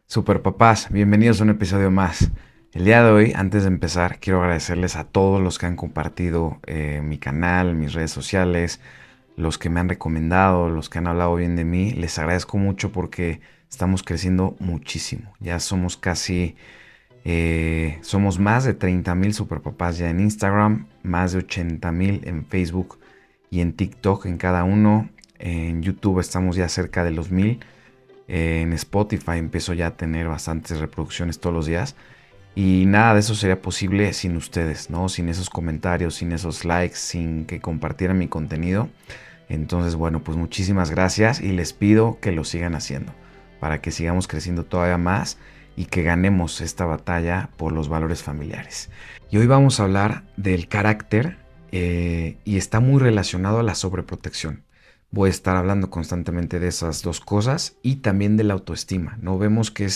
Super papás, bienvenidos a un episodio más. El día de hoy, antes de empezar, quiero agradecerles a todos los que han compartido mi canal, mis redes sociales, los que me han recomendado, los que han hablado bien de mí. Les agradezco mucho porque estamos creciendo muchísimo. Ya somos somos más de 30,000 superpapás ya en Instagram, más de 80,000 en Facebook y en TikTok en cada uno. En YouTube estamos ya cerca de los 1,000. En Spotify empiezo ya a tener bastantes reproducciones todos los días. Y nada de eso sería posible sin ustedes, ¿no? Sin esos comentarios, sin esos likes, sin que compartieran mi contenido. Entonces, bueno, pues muchísimas gracias y les pido que lo sigan haciendo para que sigamos creciendo todavía más y que ganemos esta batalla por los valores familiares. Y hoy vamos a hablar del carácter y está muy relacionado a la sobreprotección. Voy a estar hablando constantemente de esas dos cosas y también de la autoestima, ¿no? Vemos que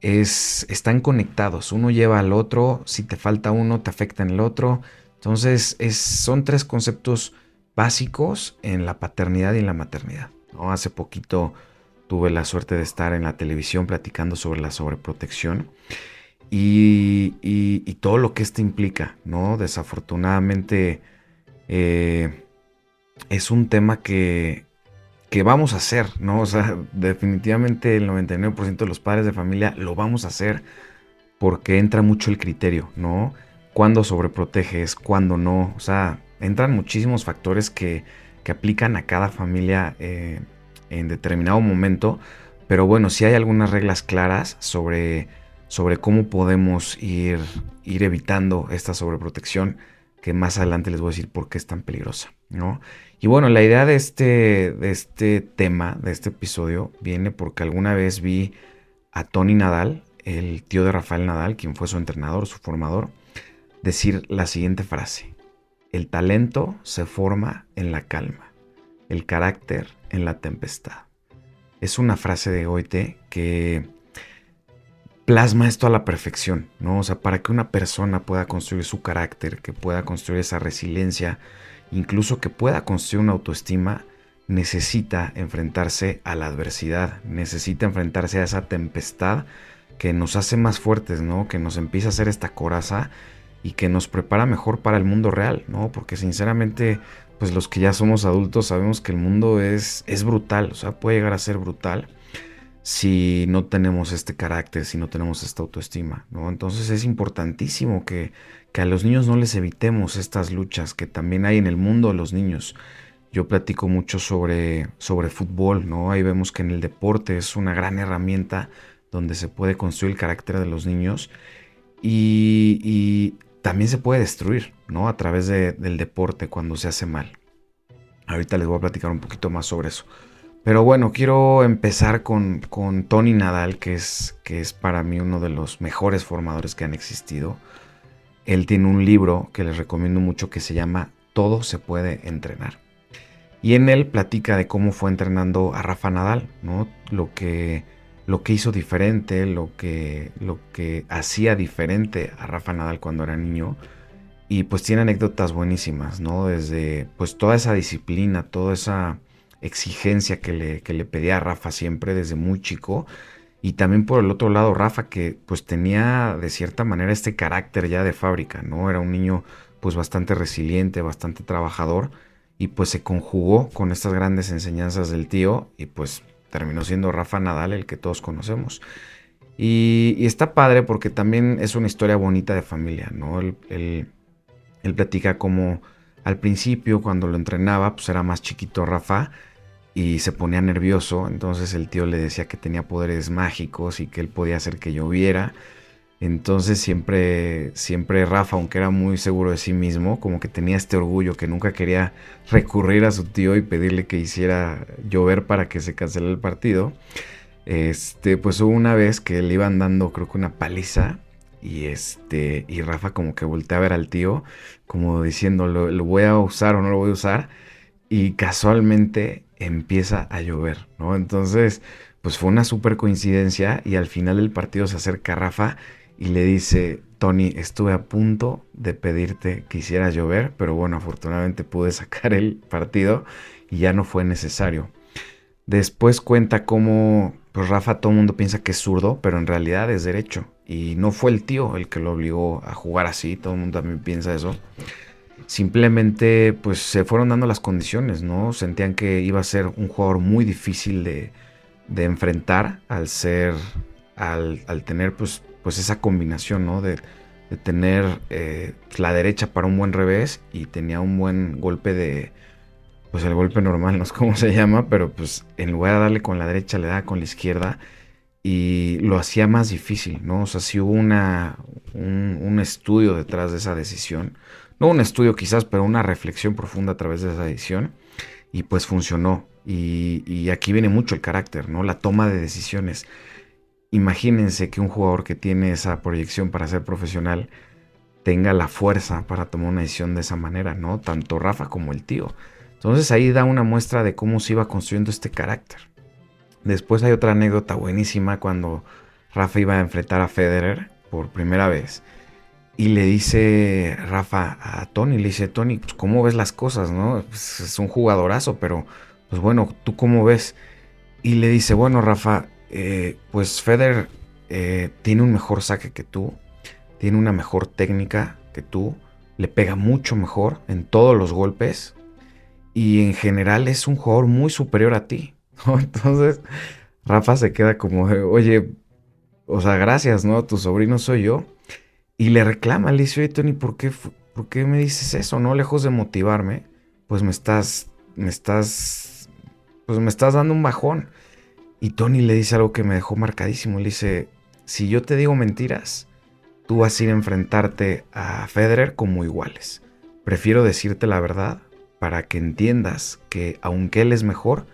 están conectados, uno lleva al otro, si te falta uno, te afecta en el otro. Entonces, son tres conceptos básicos en la paternidad y en la maternidad, ¿no? Hace poquito tuve la suerte de estar en la televisión platicando sobre la sobreprotección y todo lo que esto implica, ¿no? Desafortunadamente, eh, es un tema que vamos a hacer, ¿no? O sea, definitivamente el 99% de los padres de familia lo vamos a hacer porque entra mucho el criterio, ¿no? Cuándo sobreproteges, cuándo no. O sea, entran muchísimos factores que aplican a cada familia en determinado momento. Pero bueno, sí hay algunas reglas claras sobre cómo podemos ir evitando esta sobreprotección, que más adelante les voy a decir por qué es tan peligrosa, ¿no? Y bueno, la idea de este tema, de este episodio, viene porque alguna vez vi a Tony Nadal, el tío de Rafael Nadal, quien fue su entrenador, su formador, decir la siguiente frase: el talento se forma en la calma, el carácter en la tempestad. Es una frase de Goethe que plasma esto a la perfección, ¿no? O sea, para que una persona pueda construir su carácter, que pueda construir esa resiliencia, incluso que pueda construir una autoestima, necesita enfrentarse a la adversidad, necesita enfrentarse a esa tempestad que nos hace más fuertes, ¿no? Que nos empieza a hacer esta coraza y que nos prepara mejor para el mundo real, ¿no? Porque sinceramente, pues los que ya somos adultos sabemos que el mundo es brutal, o sea, puede llegar a ser brutal si no tenemos este carácter, si no tenemos esta autoestima, ¿no? Entonces es importantísimo que a los niños no les evitemos estas luchas que también hay en el mundo de los niños. Yo platico mucho sobre fútbol, ¿no? Ahí vemos que en el deporte es una gran herramienta donde se puede construir el carácter de los niños y también se puede destruir, ¿no? A través del deporte cuando se hace mal. Ahorita les voy a platicar un poquito más sobre eso. Pero bueno, quiero empezar con Tony Nadal, que es para mí uno de los mejores formadores que han existido. Él tiene un libro que les recomiendo mucho que se llama Todo se puede entrenar. Y en él platica de cómo fue entrenando a Rafa Nadal, ¿no? Lo que hizo diferente, lo que hacía diferente a Rafa Nadal cuando era niño. Y pues tiene anécdotas buenísimas, ¿no? Desde pues toda esa disciplina, toda esa exigencia que le pedía a Rafa siempre desde muy chico. Y también por el otro lado, Rafa, que pues tenía de cierta manera este carácter ya de fábrica, ¿no? Era un niño pues bastante resiliente, bastante trabajador. Y pues se conjugó con estas grandes enseñanzas del tío y pues terminó siendo Rafa Nadal el que todos conocemos. Y está padre porque también es una historia bonita de familia, ¿no? Él platica como al principio cuando lo entrenaba, pues era más chiquito Rafa y se ponía nervioso, entonces el tío le decía que tenía poderes mágicos y que él podía hacer que lloviera. Entonces siempre Rafa, aunque era muy seguro de sí mismo, como que tenía este orgullo que nunca quería recurrir a su tío y pedirle que hiciera llover para que se cancelara el partido. Pues hubo una vez que le iban dando, creo que una paliza, y Rafa como que voltea a ver al tío, como diciendo, ¿lo voy a usar o no lo voy a usar? Y casualmente empieza a llover, ¿no? Entonces, pues fue una súper coincidencia y al final del partido se acerca Rafa y le dice: Tony, estuve a punto de pedirte que hiciera llover, pero bueno, afortunadamente pude sacar el partido y ya no fue necesario. Después cuenta pues Rafa todo el mundo piensa que es zurdo, pero en realidad es derecho. Y no fue el tío el que lo obligó a jugar así, todo el mundo también piensa eso. Simplemente pues se fueron dando las condiciones, ¿no? Sentían que iba a ser un jugador muy difícil de enfrentar al tener pues esa combinación, ¿no? De tener la derecha para un buen revés y tenía un buen golpe pues el golpe normal, no sé cómo se llama, pero pues en lugar de darle con la derecha le daba con la izquierda y lo hacía más difícil, ¿no? O sea, sí hubo un estudio detrás de esa decisión. No un estudio quizás, pero una reflexión profunda a través de esa decisión. Y pues funcionó. Y aquí viene mucho el carácter, ¿no? La toma de decisiones. Imagínense que un jugador que tiene esa proyección para ser profesional tenga la fuerza para tomar una decisión de esa manera, ¿no? Tanto Rafa como el tío. Entonces ahí da una muestra de cómo se iba construyendo este carácter. Después hay otra anécdota buenísima cuando Rafa iba a enfrentar a Federer por primera vez. Y le dice Rafa a Tony, le dice, Tony, pues, ¿cómo ves las cosas, no? Pues, es un jugadorazo, pero pues bueno, ¿tú cómo ves? Y le dice, bueno, Rafa, pues Federer tiene un mejor saque que tú, tiene una mejor técnica que tú, le pega mucho mejor en todos los golpes y en general es un jugador muy superior a ti, ¿no? Entonces Rafa se queda como de, oye, o sea, gracias, ¿no? Tu sobrino soy yo. Y le reclama, le dice, oye, Tony, ¿por qué me dices eso? No, lejos de motivarme, pues pues me estás dando un bajón. Y Tony le dice algo que me dejó marcadísimo. Le dice, si yo te digo mentiras, tú vas a ir a enfrentarte a Federer como iguales. Prefiero decirte la verdad para que entiendas que aunque él es mejor,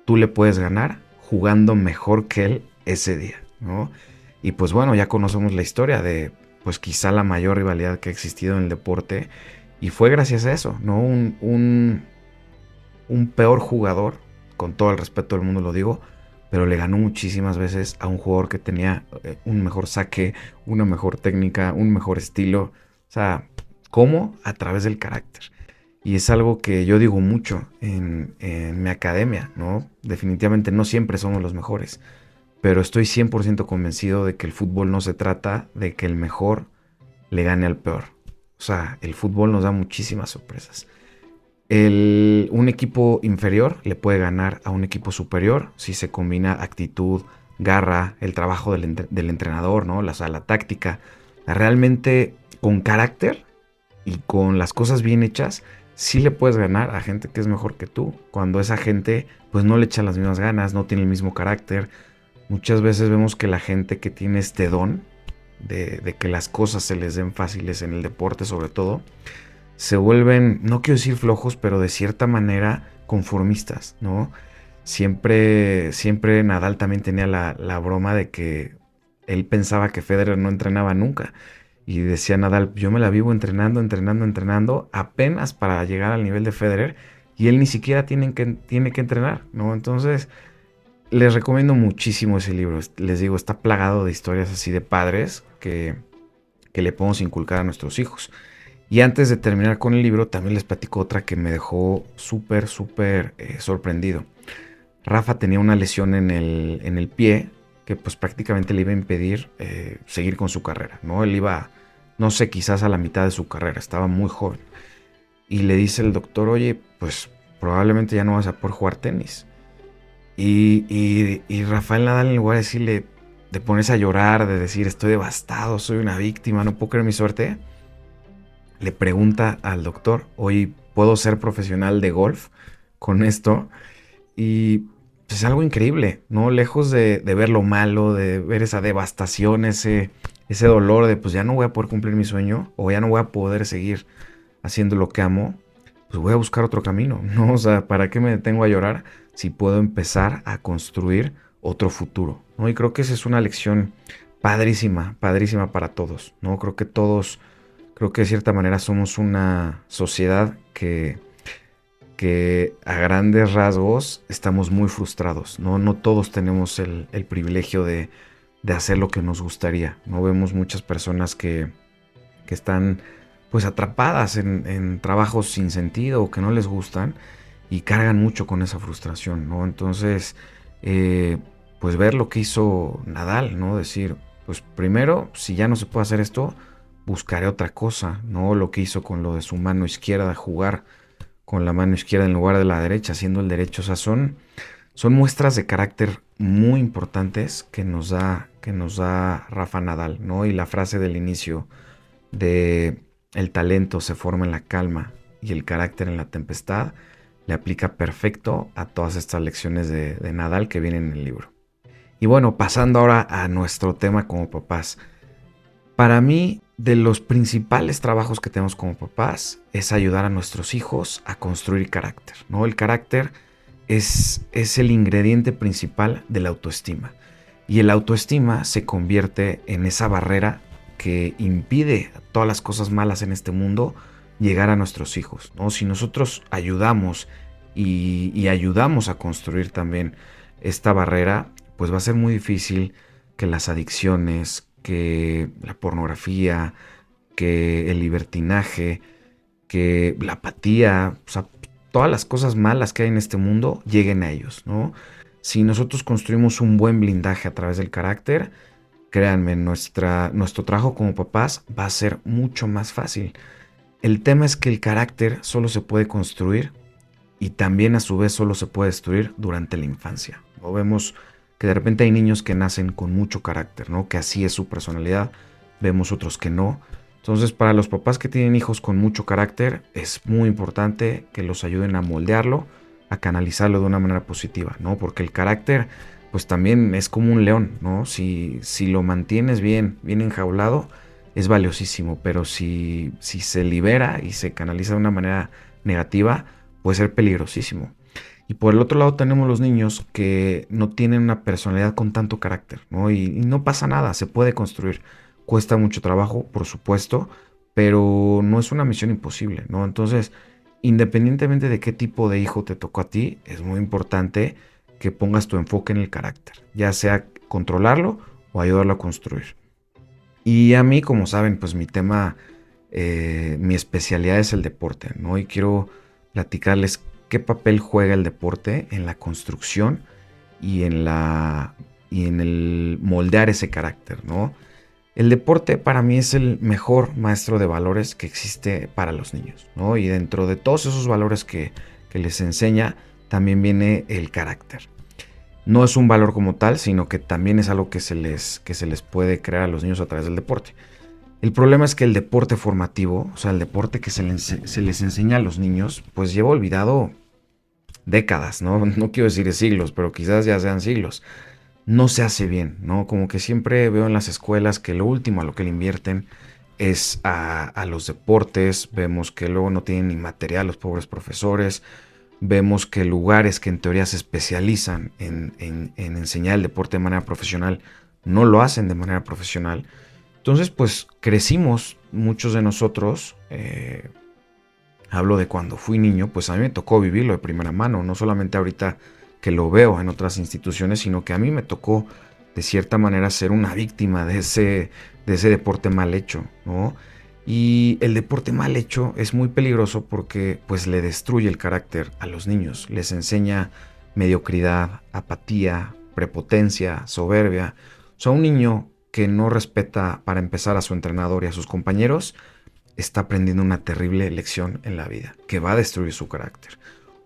tú le puedes ganar jugando mejor que él ese día, ¿no? Y pues bueno, ya conocemos la historia de pues quizá la mayor rivalidad que ha existido en el deporte y fue gracias a eso, ¿no? Un peor jugador, con todo el respeto del mundo lo digo, pero le ganó muchísimas veces a un jugador que tenía un mejor saque, una mejor técnica, un mejor estilo. O sea, ¿cómo? A través del carácter. Y es algo que yo digo mucho en mi academia, ¿no? Definitivamente no siempre somos los mejores, pero estoy 100% convencido de que el fútbol no se trata de que el mejor le gane al peor. O sea, el fútbol nos da muchísimas sorpresas. Un equipo inferior le puede ganar a un equipo superior si se combina actitud, garra, el trabajo del entrenador, ¿no? La táctica. Realmente con carácter y con las cosas bien hechas, sí le puedes ganar a gente que es mejor que tú. Cuando esa gente pues no le echa las mismas ganas, no tiene el mismo carácter. Muchas veces vemos que la gente que tiene este don de que las cosas se les den fáciles en el deporte sobre todo, se vuelven, no quiero decir flojos, pero de cierta manera conformistas, ¿no? Siempre Nadal también tenía la broma de que él pensaba que Federer no entrenaba nunca. Y decía Nadal, yo me la vivo entrenando, apenas para llegar al nivel de Federer, y él ni siquiera tiene que entrenar, ¿no? Entonces, les recomiendo muchísimo ese libro. Les digo, está plagado de historias así de padres que le podemos inculcar a nuestros hijos. Y antes de terminar con el libro, también les platico otra que me dejó súper sorprendido. Rafa tenía una lesión en el pie que pues prácticamente le iba a impedir seguir con su carrera, ¿no? Él iba, no sé, quizás a la mitad de su carrera, estaba muy joven. Y le dice el doctor, oye, pues probablemente ya no vas a poder jugar tenis. Y Rafael Nadal, en lugar de decirle, de ponerse a llorar, de decir, estoy devastado, soy una víctima, no puedo creer mi suerte, le pregunta al doctor, oye, ¿puedo ser profesional de golf con esto? Y pues, es algo increíble, ¿no? Lejos de ver lo malo, de ver esa devastación, ese dolor de pues ya no voy a poder cumplir mi sueño o ya no voy a poder seguir haciendo lo que amo, pues voy a buscar otro camino, ¿no? O sea, ¿para qué me detengo a llorar si puedo empezar a construir otro futuro, ¿no? Y creo que esa es una lección padrísima para todos, ¿no? Creo que de cierta manera somos una sociedad que a grandes rasgos estamos muy frustrados, ¿no? No todos tenemos el privilegio de hacer lo que nos gustaría, ¿no? Vemos muchas personas que están pues atrapadas en trabajos sin sentido o que no les gustan y cargan mucho con esa frustración, ¿no? Entonces, pues ver lo que hizo Nadal, ¿no? Decir, pues primero, si ya no se puede hacer esto, buscaré otra cosa, ¿no? Lo que hizo con lo de su mano izquierda, jugar con la mano izquierda en lugar de la derecha, haciendo el derecho. O sea, son muestras de carácter muy importantes que nos da Rafa Nadal, ¿no? Y la frase del inicio de el talento se forma en la calma y el carácter en la tempestad, le aplica perfecto a todas estas lecciones de Nadal que vienen en el libro. Y bueno, pasando ahora a nuestro tema como papás. Para mí, de los principales trabajos que tenemos como papás es ayudar a nuestros hijos a construir carácter, ¿no? El carácter es el ingrediente principal de la autoestima. Y el autoestima se convierte en esa barrera que impide a todas las cosas malas en este mundo llegar a nuestros hijos, ¿no? Si nosotros ayudamos y ayudamos a construir también esta barrera, pues va a ser muy difícil que las adicciones, que la pornografía, que el libertinaje, que la apatía, o sea, todas las cosas malas que hay en este mundo lleguen a ellos, ¿no? Si nosotros construimos un buen blindaje a través del carácter, créanme, nuestro trabajo como papás va a ser mucho más fácil. El tema es que el carácter solo se puede construir y también a su vez solo se puede destruir durante la infancia, ¿no? Vemos que de repente hay niños que nacen con mucho carácter, ¿no? Que así es su personalidad, vemos otros que no. Entonces, para los papás que tienen hijos con mucho carácter, es muy importante que los ayuden a moldearlo, a canalizarlo de una manera positiva, ¿no? Porque el carácter, pues también es como un león, ¿no? Si lo mantienes bien enjaulado, es valiosísimo, pero si se libera y se canaliza de una manera negativa, puede ser peligrosísimo. Y por el otro lado tenemos los niños que no tienen una personalidad con tanto carácter, ¿no? Y no pasa nada, se puede construir. Cuesta mucho trabajo, por supuesto, pero no es una misión imposible, ¿no? Entonces, independientemente de qué tipo de hijo te tocó a ti, es muy importante que pongas tu enfoque en el carácter, ya sea controlarlo o ayudarlo a construir. Y a mí, como saben, pues mi tema, mi especialidad es el deporte, ¿no? Y quiero platicarles qué papel juega el deporte en la construcción y y en el moldear ese carácter, ¿no? El deporte para mí es el mejor maestro de valores que existe para los niños, ¿no? Y dentro de todos esos valores que les enseña, también viene el carácter. No es un valor como tal, sino que también es algo que se les puede crear a los niños a través del deporte. El problema es que el deporte formativo, o sea, el deporte que se les enseña a los niños, pues lleva olvidado décadas, ¿no? No quiero decir siglos, pero quizás ya sean siglos. No se hace bien, ¿no? Como que siempre veo en las escuelas que lo último a lo que le invierten es a los deportes. Vemos que luego no tienen ni material los pobres profesores. Vemos que lugares que en teoría se especializan en enseñar el deporte de manera profesional no lo hacen de manera profesional. Entonces, pues crecimos muchos de nosotros. Hablo de cuando fui niño, pues a mí me tocó vivirlo de primera mano, no solamente ahorita que lo veo en otras instituciones, sino que a mí me tocó de cierta manera ser una víctima de ese deporte mal hecho, ¿no? Y el deporte mal hecho es muy peligroso porque pues le destruye el carácter a los niños, les enseña mediocridad, apatía, prepotencia, soberbia. O sea, un niño que no respeta para empezar a su entrenador y a sus compañeros, está aprendiendo una terrible lección en la vida, que va a destruir su carácter.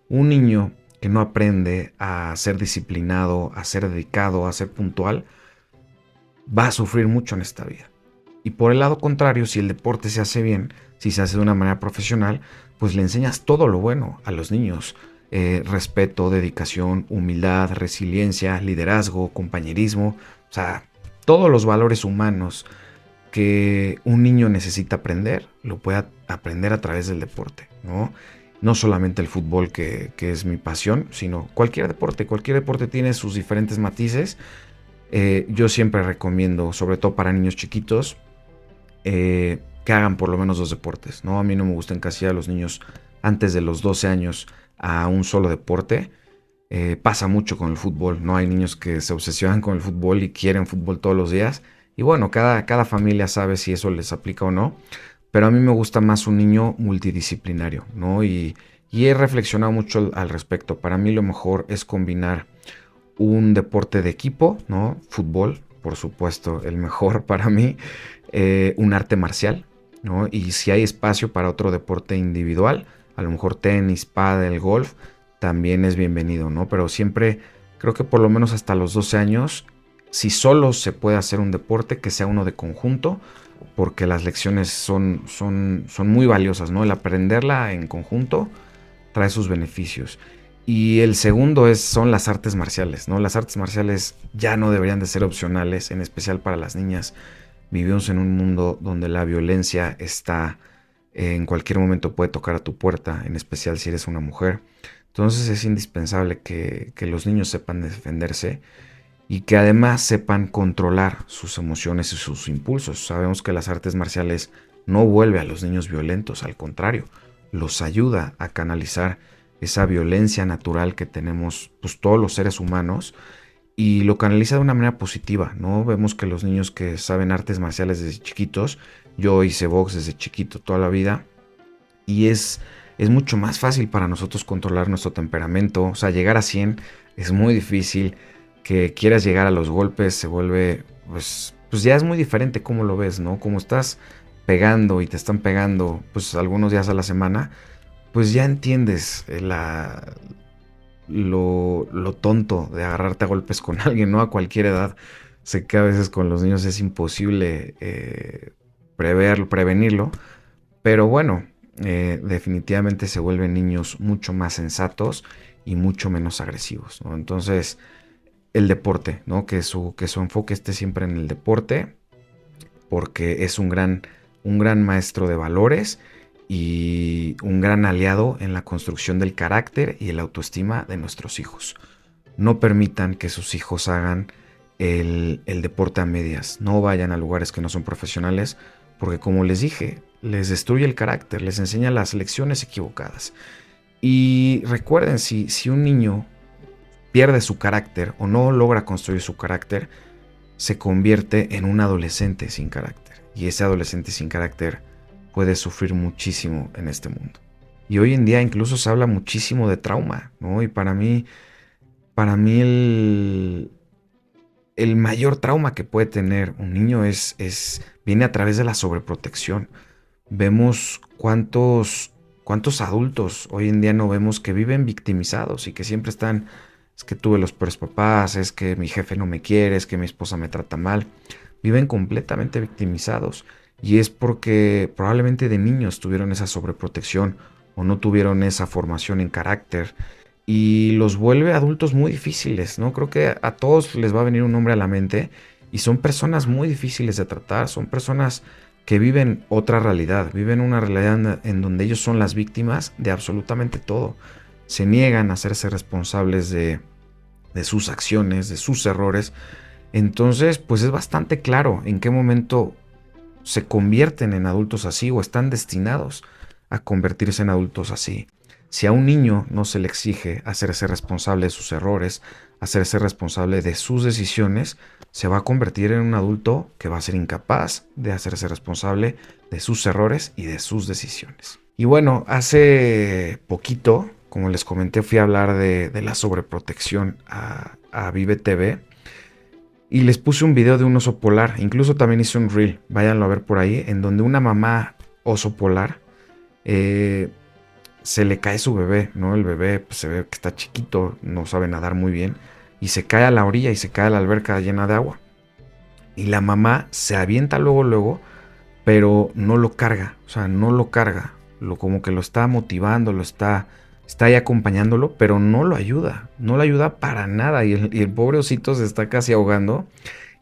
Un niño que no aprende a ser disciplinado, a ser dedicado, a ser puntual, va a sufrir mucho en esta vida. Y por el lado contrario, si el deporte se hace bien, si se hace de una manera profesional, pues le enseñas todo lo bueno a los niños. Respeto, dedicación, humildad, resiliencia, liderazgo, compañerismo, o sea, todos los valores humanos que un niño necesita aprender, lo puede aprender a través del deporte, ¿no? No solamente el fútbol, que es mi pasión, sino cualquier deporte. Cualquier deporte tiene sus diferentes matices. Yo siempre recomiendo, sobre todo para niños chiquitos, que hagan por lo menos dos deportes, ¿no? A mí no me gusta encasillar a los niños antes de los 12 años a un solo deporte. Pasa mucho con el fútbol, ¿no? Hay niños que se obsesionan con el fútbol y quieren fútbol todos los días. Y bueno, cada familia sabe si eso les aplica o no. Pero a mí me gusta más un niño multidisciplinario, ¿no? Y he reflexionado mucho al respecto. Para mí lo mejor es combinar un deporte de equipo, ¿no? Fútbol, por supuesto, el mejor para mí, un arte marcial, ¿no? Y si hay espacio para otro deporte individual, a lo mejor tenis, pádel, golf, también es bienvenido, ¿no? Pero siempre creo que por lo menos hasta los 12 años, si solo se puede hacer un deporte, que sea uno de conjunto, porque las lecciones son muy valiosas, ¿no? El aprenderla en conjunto trae sus beneficios. Y el segundo son las artes marciales, ¿no? Las artes marciales ya no deberían de ser opcionales, en especial para las niñas. Vivimos en un mundo donde la violencia está en cualquier momento puede tocar a tu puerta, en especial si eres una mujer. Entonces es indispensable que los niños sepan defenderse y que además sepan controlar sus emociones y sus impulsos. Sabemos que las artes marciales no vuelve a los niños violentos, al contrario, los ayuda a canalizar esa violencia natural que tenemos pues, todos los seres humanos y lo canaliza de una manera positiva, ¿no? Vemos que los niños que saben artes marciales desde chiquitos, yo hice box desde chiquito toda la vida y es mucho más fácil para nosotros controlar nuestro temperamento, o sea, llegar a 100 es muy difícil, que quieras llegar a los golpes se vuelve, pues ya es muy diferente cómo lo ves, ¿no? Como estás pegando y te están pegando, pues algunos días a la semana, pues ya entiendes lo tonto de agarrarte a golpes con alguien, ¿no? A cualquier edad. Sé que a veces con los niños es imposible prevenirlo, pero bueno, definitivamente se vuelven niños mucho más sensatos y mucho menos agresivos, ¿no? Entonces, el deporte, ¿no? Que su enfoque esté siempre en el deporte, porque es un gran maestro de valores y un gran aliado en la construcción del carácter y la autoestima de nuestros hijos. No permitan que sus hijos hagan el deporte a medias, no vayan a lugares que no son profesionales, porque como les dije, les destruye el carácter, les enseña las lecciones equivocadas. Y recuerden, si un niño pierde su carácter o no logra construir su carácter, se convierte en un adolescente sin carácter. Y ese adolescente sin carácter puede sufrir muchísimo en este mundo. Y hoy en día incluso se habla muchísimo de trauma, ¿no? Y para mí el mayor trauma que puede tener un niño viene a través de la sobreprotección. Vemos cuántos adultos hoy en día no vemos que viven victimizados y que siempre están, es que tuve los peores papás, es que mi jefe no me quiere, es que mi esposa me trata mal. Viven completamente victimizados y es porque probablemente de niños tuvieron esa sobreprotección o no tuvieron esa formación en carácter y los vuelve adultos muy difíciles, ¿no? Creo que a todos les va a venir un nombre a la mente y son personas muy difíciles de tratar, son personas que viven otra realidad, viven una realidad en donde ellos son las víctimas de absolutamente todo. Se niegan a hacerse responsables de sus acciones, de sus errores. Entonces, pues es bastante claro en qué momento se convierten en adultos así o están destinados a convertirse en adultos así. Si a un niño no se le exige hacerse responsable de sus errores, hacerse responsable de sus decisiones, se va a convertir en un adulto que va a ser incapaz de hacerse responsable de sus errores y de sus decisiones. Y bueno, hace poquito, como les comenté, fui a hablar de la sobreprotección a Vive TV y les puse un video de un oso polar. Incluso también hice un reel, váyanlo a ver por ahí, en donde una mamá oso polar se le cae su bebé, ¿no? El bebé pues, se ve que está chiquito, no sabe nadar muy bien, y se cae a la orilla y se cae a la alberca llena de agua. Y la mamá se avienta luego, pero no lo carga, o sea, no lo carga, como que lo está motivando, está ahí acompañándolo, pero no lo ayuda para nada, y el pobre osito se está casi ahogando,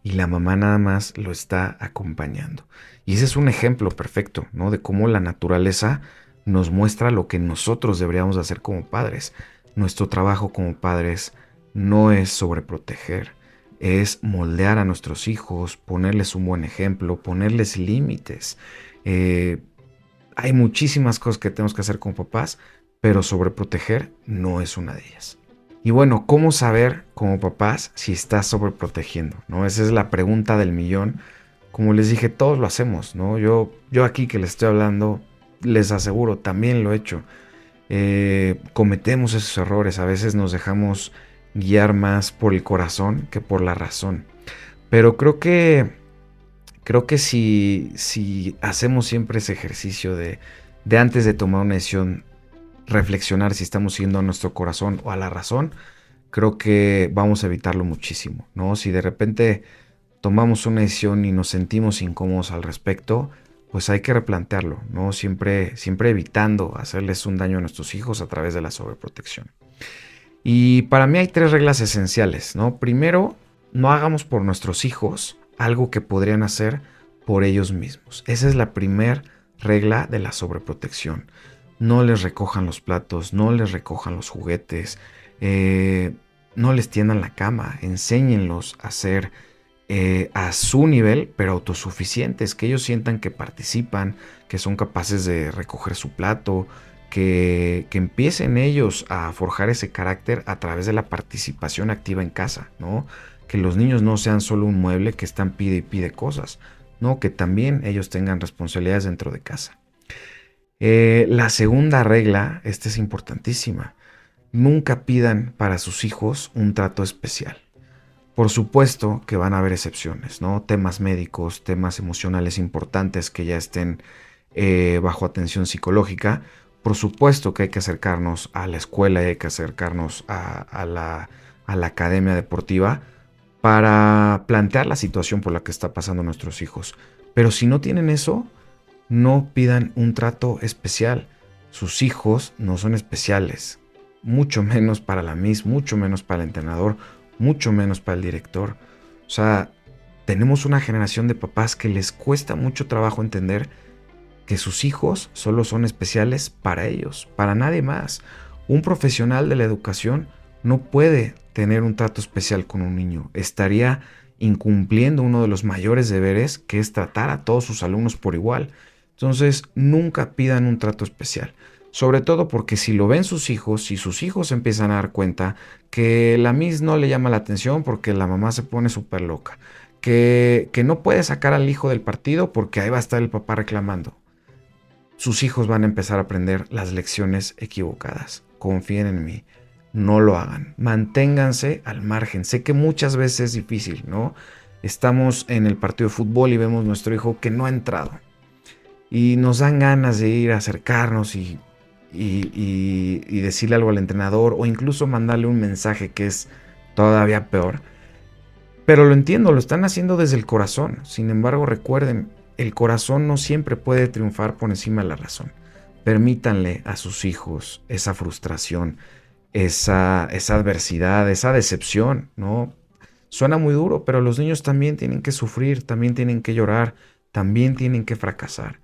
y la mamá nada más lo está acompañando. Y ese es un ejemplo perfecto, ¿no? De cómo la naturaleza nos muestra lo que nosotros deberíamos hacer como padres. Nuestro trabajo como padres no es sobreproteger, es moldear a nuestros hijos, ponerles un buen ejemplo, ponerles límites. Eh, Hay muchísimas cosas que tenemos que hacer como papás, pero sobreproteger no es una de ellas. Y bueno, ¿cómo saber como papás si estás sobreprotegiendo? ¿No? Esa es la pregunta del millón. Como les dije, todos lo hacemos, ¿no? Yo aquí que les estoy hablando, les aseguro, también lo he hecho. Cometemos esos errores, a veces nos dejamos guiar más por el corazón que por la razón. Pero creo que si hacemos siempre ese ejercicio de antes de tomar una decisión, reflexionar si estamos siguiendo a nuestro corazón o a la razón, creo que vamos a evitarlo muchísimo, ¿no? Si de repente tomamos una decisión y nos sentimos incómodos al respecto, pues hay que replantearlo, ¿no? Siempre evitando hacerles un daño a nuestros hijos a través de la sobreprotección. Y para mí hay tres reglas esenciales, ¿no? Primero, no hagamos por nuestros hijos algo que podrían hacer por ellos mismos. Esa es la primera regla de la sobreprotección. No les recojan los platos, no les recojan los juguetes, no les tiendan la cama, enséñenlos a ser a su nivel, pero autosuficientes, que ellos sientan que participan, que son capaces de recoger su plato, que empiecen ellos a forjar ese carácter a través de la participación activa en casa, ¿no? Que los niños no sean solo un mueble que están pide y pide cosas, ¿no? Que también ellos tengan responsabilidades dentro de casa. La segunda regla, esta es importantísima. Nunca pidan para sus hijos un trato especial. Por supuesto que van a haber excepciones, ¿no? Temas médicos, temas emocionales importantes que ya estén bajo atención psicológica. Por supuesto que hay que acercarnos a la escuela y hay que acercarnos a la academia deportiva para plantear la situación por la que está pasando nuestros hijos. Pero si no tienen eso, no pidan un trato especial. Sus hijos no son especiales, mucho menos para la Miss, mucho menos para el entrenador, mucho menos para el director. O sea, tenemos una generación de papás que les cuesta mucho trabajo entender que sus hijos solo son especiales para ellos, para nadie más. Un profesional de la educación no puede tener un trato especial con un niño. Estaría incumpliendo uno de los mayores deberes, que es tratar a todos sus alumnos por igual. Entonces, nunca pidan un trato especial. Sobre todo porque si lo ven sus hijos, si sus hijos empiezan a dar cuenta que la Miss no le llama la atención porque la mamá se pone súper loca, que no puede sacar al hijo del partido porque ahí va a estar el papá reclamando, sus hijos van a empezar a aprender las lecciones equivocadas. Confíen en mí, no lo hagan, manténganse al margen. Sé que muchas veces es difícil, ¿no? Estamos en el partido de fútbol y vemos nuestro hijo que no ha entrado y nos dan ganas de ir a acercarnos y decirle algo al entrenador o incluso mandarle un mensaje que es todavía peor. Pero lo entiendo, lo están haciendo desde el corazón. Sin embargo, recuerden, el corazón no siempre puede triunfar por encima de la razón. Permítanle a sus hijos esa frustración, esa adversidad, esa decepción, ¿no? Suena muy duro, pero los niños también tienen que sufrir, también tienen que llorar, también tienen que fracasar.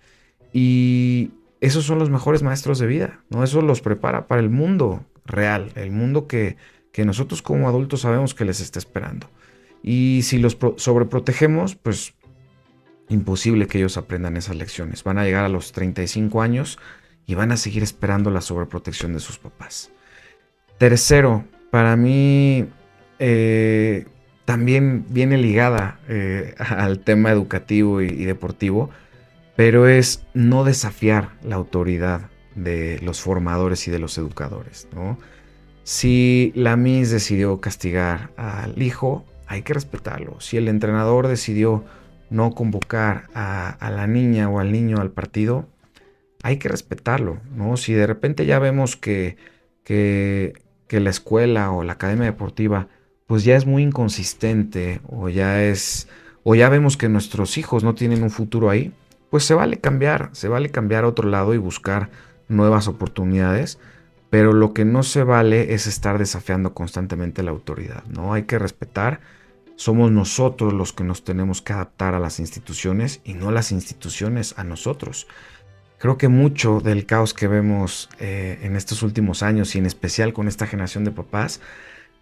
Y esos son los mejores maestros de vida, ¿no? Eso los prepara para el mundo real, el mundo que nosotros como adultos sabemos que les está esperando. Y si los sobreprotegemos, pues imposible que ellos aprendan esas lecciones. Van a llegar a los 35 años y van a seguir esperando la sobreprotección de sus papás. Tercero, para mí también viene ligada al tema educativo y deportivo, pero es no desafiar la autoridad de los formadores y de los educadores, ¿no? Si la Miss decidió castigar al hijo, hay que respetarlo. Si el entrenador decidió no convocar a la niña o al niño al partido, hay que respetarlo, ¿no? Si de repente ya vemos que, que la escuela o la academia deportiva pues ya es muy inconsistente o ya vemos que nuestros hijos no tienen un futuro ahí, pues se vale cambiar a otro lado y buscar nuevas oportunidades, pero lo que no se vale es estar desafiando constantemente la autoridad, ¿no? Hay que respetar. Somos nosotros los que nos tenemos que adaptar a las instituciones y no las instituciones a nosotros. Creo que mucho del caos que vemos en estos últimos años y en especial con esta generación de papás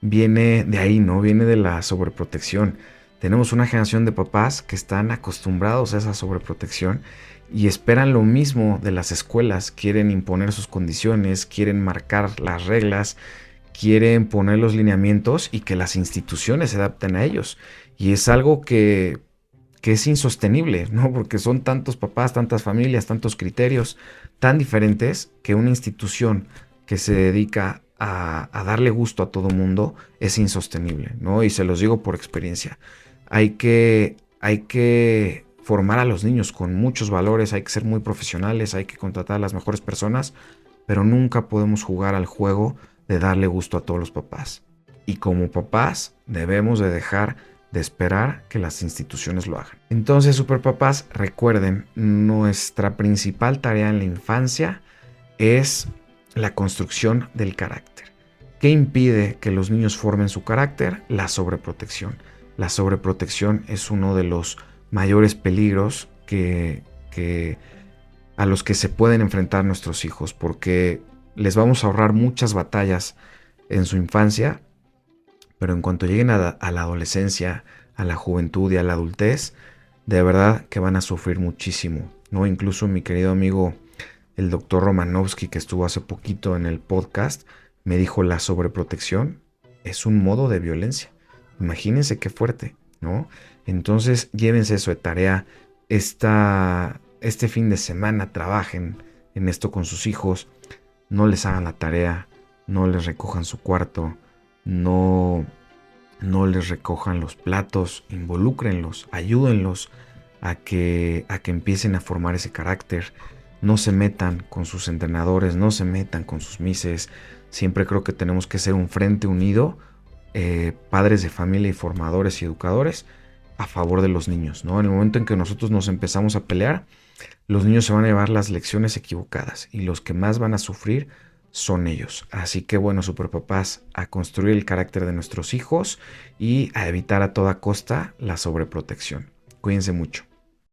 viene de ahí, ¿no? Viene de la sobreprotección. Tenemos una generación de papás que están acostumbrados a esa sobreprotección y esperan lo mismo de las escuelas. Quieren imponer sus condiciones, quieren marcar las reglas, quieren poner los lineamientos y que las instituciones se adapten a ellos. Y es algo que es insostenible, ¿no? Porque son tantos papás, tantas familias, tantos criterios tan diferentes que una institución que se dedica a darle gusto a todo mundo es insostenible, ¿no? Y se los digo por experiencia. Hay que formar a los niños con muchos valores, hay que ser muy profesionales, hay que contratar a las mejores personas, pero nunca podemos jugar al juego de darle gusto a todos los papás. Y como papás debemos de dejar de esperar que las instituciones lo hagan. Entonces, superpapás, recuerden, nuestra principal tarea en la infancia es la construcción del carácter. ¿Qué impide que los niños formen su carácter? La sobreprotección. La sobreprotección es uno de los mayores peligros a los que se pueden enfrentar nuestros hijos, porque les vamos a ahorrar muchas batallas en su infancia, pero en cuanto lleguen a la adolescencia, a la juventud y a la adultez, de verdad que van a sufrir muchísimo, ¿no? Incluso mi querido amigo, el doctor Romanovsky, que estuvo hace poquito en el podcast, me dijo: la sobreprotección es un modo de violencia. Imagínense qué fuerte, ¿no? Entonces, llévense eso de tarea. Este fin de semana trabajen en esto con sus hijos. No les hagan la tarea, no les recojan su cuarto, no les recojan los platos, involúcrenlos, ayúdenlos a que empiecen a formar ese carácter. No se metan con sus entrenadores, no se metan con sus mises. Siempre creo que tenemos que ser un frente unido, padres de familia y formadores y educadores, a favor de los niños, ¿no? En el momento en que nosotros nos empezamos a pelear, los niños se van a llevar las lecciones equivocadas y los que más van a sufrir son ellos. Así que bueno, superpapás, a construir el carácter de nuestros hijos y a evitar a toda costa la sobreprotección. Cuídense mucho.